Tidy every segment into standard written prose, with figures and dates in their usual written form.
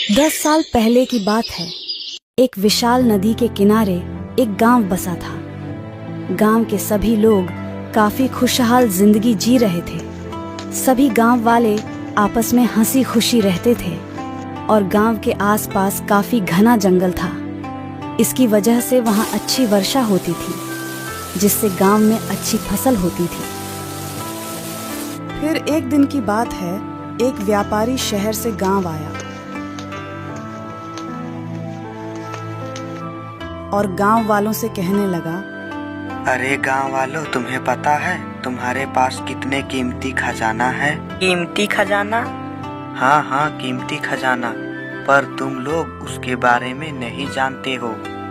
10 साल पहले की बात है। एक विशाल नदी के किनारे एक गांव बसा था। गांव के सभी लोग काफी खुशहाल जिंदगी जी रहे थे। सभी गांव वाले आपस में हंसी खुशी रहते थे और गांव के आसपास काफी घना जंगल था। इसकी वजह से वहां अच्छी वर्षा होती थी, जिससे गांव में अच्छी फसल होती थी। फिर एक दिन की बात है, एक व्यापारी शहर से गांव आया और गांव वालों से कहने लगा, अरे गांव वालों, तुम्हें पता है तुम्हारे पास कितने कीमती खजाना है? कीमती खजाना? हाँ हाँ, कीमती खजाना, पर तुम लोग उसके बारे में नहीं जानते हो।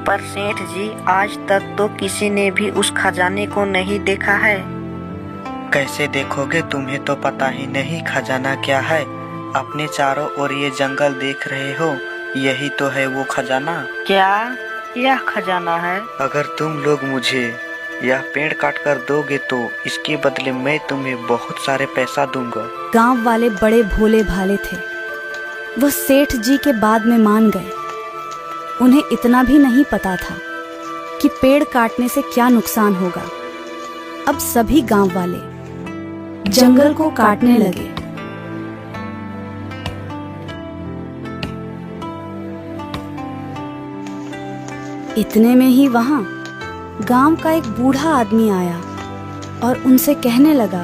पर सेठ जी, आज तक तो किसी ने भी उस खजाने को नहीं देखा है। कैसे देखोगे? तुम्हें तो पता ही नहीं खजाना क्या है। अपने चारों ओर ये जंगल देख रहे हो, यही तो है वो खजाना। क्या यह खजाना है? अगर तुम लोग मुझे यह पेड़ काट कर दोगे तो इसके बदले मैं तुम्हें बहुत सारे पैसा दूंगा। गांव वाले बड़े भोले भाले थे। वो सेठ जी के बाद में मान गए। उन्हें इतना भी नहीं पता था कि पेड़ काटने से क्या नुकसान होगा। अब सभी गांव वाले जंगल को काटने लगे। इतने में ही वहां गांव का एक बूढ़ा आदमी आया और उनसे कहने लगा,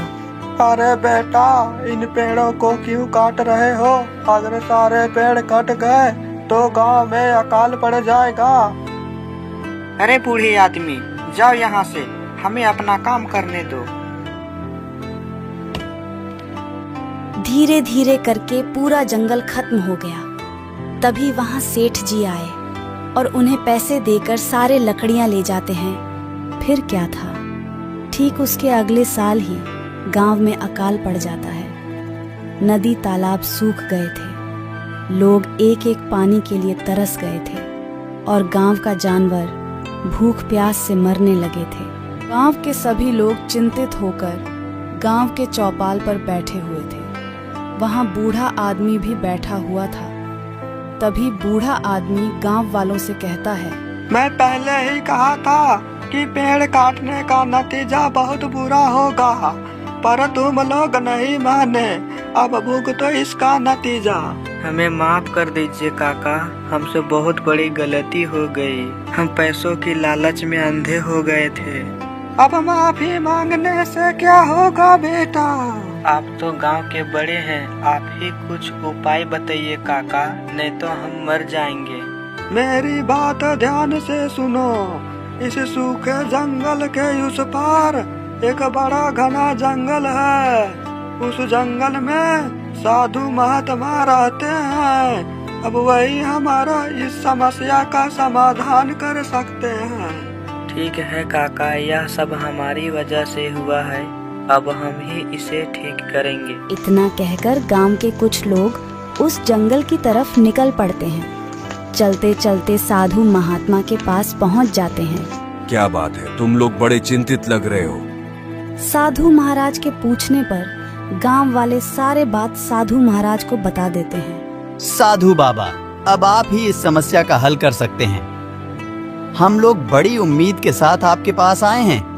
अरे बेटा, इन पेड़ों को क्यों काट रहे हो? अगर सारे पेड़ कट गए तो गांव में अकाल पड़ जाएगा। अरे बूढ़े आदमी, जाओ यहाँ से, हमें अपना काम करने दो। धीरे धीरे करके पूरा जंगल खत्म हो गया। तभी वहां सेठ जी आए और उन्हें पैसे देकर सारे लकड़ियां ले जाते हैं। फिर क्या था, ठीक उसके अगले साल ही गांव में अकाल पड़ जाता है। नदी तालाब सूख गए थे। लोग एक एक पानी के लिए तरस गए थे और गांव का जानवर भूख प्यास से मरने लगे थे। गांव के सभी लोग चिंतित होकर गांव के चौपाल पर बैठे हुए थे। वहां बूढ़ा आदमी भी बैठा हुआ था। तभी बूढ़ा आदमी गांव वालों से कहता है, मैं पहले ही कहा था कि पेड़ काटने का नतीजा बहुत बुरा होगा, पर तुम लोग नहीं माने। अब भुगतो इसका नतीजा। हमें माफ कर दीजिए काका, हमसे बहुत बड़ी गलती हो गई। हम पैसों की लालच में अंधे हो गए थे। अब माफी मांगने से क्या होगा बेटा? आप तो गांव के बड़े हैं, आप ही कुछ उपाय बताइए काका, नहीं तो हम मर जाएंगे। मेरी बात ध्यान से सुनो। इस सूखे जंगल के उस पार एक बड़ा घना जंगल है। उस जंगल में साधु महात्मा रहते हैं। अब वही हमारा इस समस्या का समाधान कर सकते हैं। ठीक है काका, यह सब हमारी वजह से हुआ है, अब हम ही इसे ठीक करेंगे। इतना कहकर गांव के कुछ लोग उस जंगल की तरफ निकल पड़ते हैं। चलते चलते साधु महात्मा के पास पहुंच जाते हैं। क्या बात है, तुम लोग बड़े चिंतित लग रहे हो। साधु महाराज के पूछने पर गांव वाले सारे बात साधु महाराज को बता देते हैं। साधु बाबा, अब आप ही इस समस्या का हल कर सकते हैं। हम लोग बड़ी उम्मीद के साथ आपके पास आए हैं।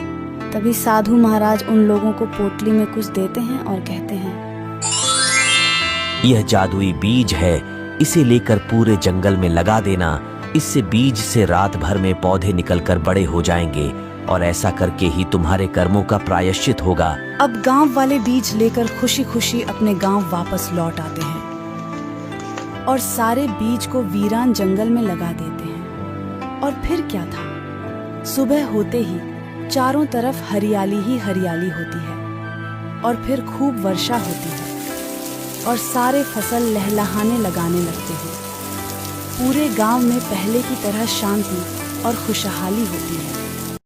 तभी साधु महाराज उन लोगों को पोटली में कुछ देते हैं और कहते हैं, यह जादुई बीज है, इसे लेकर पूरे जंगल में लगा देना। इससे बीज से रात भर में पौधे निकलकर बड़े हो जाएंगे और ऐसा करके ही तुम्हारे कर्मों का प्रायश्चित होगा। अब गांव वाले बीज लेकर खुशी खुशी अपने गांव वापस लौट आते हैं और सारे बीज को वीरान जंगल में लगा देते हैं। और फिर क्या था, सुबह होते ही चारों तरफ हरियाली ही हरियाली होती है और फिर खूब वर्षा होती है और सारे फसल लहलहाने लगाने लगते हैं। पूरे गांव में पहले की तरह शांति और खुशहाली होती है।